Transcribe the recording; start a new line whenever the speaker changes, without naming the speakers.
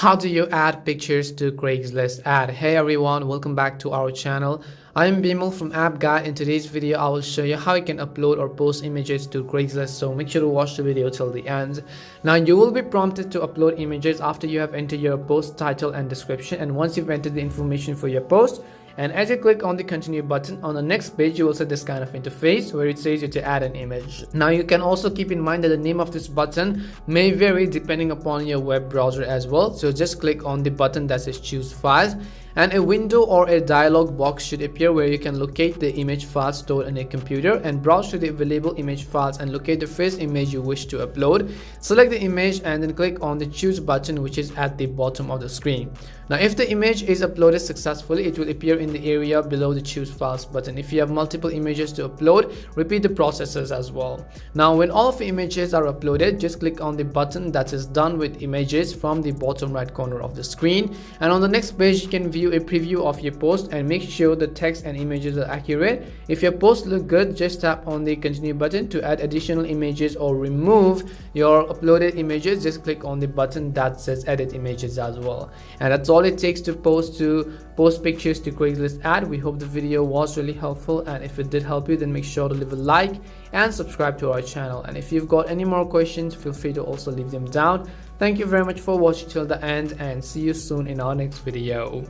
How do you add pictures to Craigslist ad? Hey everyone, welcome back to our channel. I am Bimal from App Guide. In today's video, I will show you how you can upload or post images to Craigslist. So make sure to watch the video till the end. Now you will be prompted to upload images after you have entered your post title and description. And once you've entered the information for your post, and as you click on the continue button on the next page, you will see this kind of interface where it says you to add an image. Now you can also keep in mind that the name of this button may vary depending upon your web browser as well. So just click on the button that says choose files, and a window or a dialog box should appear where you can locate the image files stored on a computer and browse through the available image files and locate the first image you wish to upload. Select the image and then click on the choose button, which is at the bottom of the screen. Now if the image is uploaded successfully, it will appear in the area below the choose files button. If you have multiple images to upload, repeat the processes as well. Now when all of the images are uploaded, just click on the button that is done with images from the bottom right corner of the screen, and on the next page you can view a preview of your post and make sure the text and images are accurate. If your post look good, just tap on the continue button. To add additional images or remove your uploaded images, just click on the button that says edit images as well. And that's all it takes to post pictures to Craigslist ad. We hope the video was really helpful, and if it did help you, then make sure to leave a like and subscribe to our channel. And if you've got any more questions, feel free to also leave them down. Thank you very much for watching till the end, and see you soon in our next video.